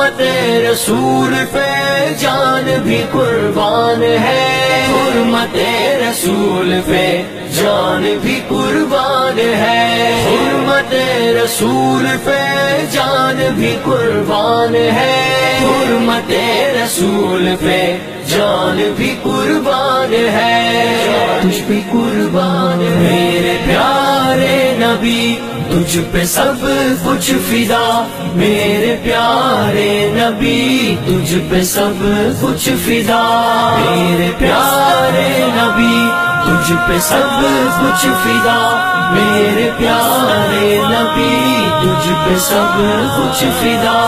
حرمت رسول پہ جان بھی قربان ہے، حرمت رسول پہ جان بھی قربان ہے، حرمت رسول پہ جان بھی قربان ہے، حرمت رسول پہ جان بھی قربان ہے، تجھ پہ قربان ہے میرے پیارے نبی، تجھ پہ سب کچھ فدا میرے پیارے نبی، تجھ پہ سب کچھ فدا میرے پیارے نبی، تجھ پہ سب کچھ فدا میرے پیارے نبی، تجھ پہ سب کچھ فدا۔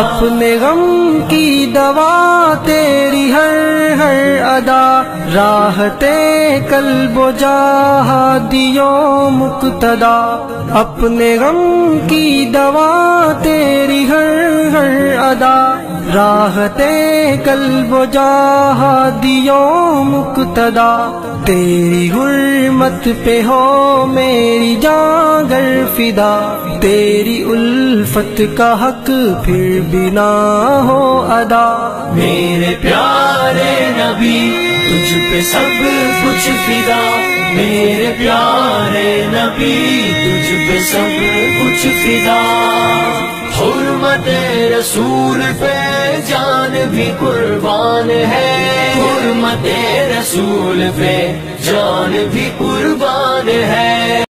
اپنے غم کی دوا تیری ہر ادا، راحت قلب و جہادیو مقتدا، اپنے غم کی دوا تیری ہر ادا، راحت قلب و جہادیو مقتدا، تیری حرمت پہ ہو میری جان گر فدا، تیری الفت کا حق پھر بھی نہ ہو ادا، میرے پیارے نبی تجھ پہ سب کچھ فدا میرے پیارے نبی، تجھ پہ سب کچھ فدا، حرمت رسول پہ جان بھی قربان ہے، حرمت رسول پہ جان بھی قربان ہے۔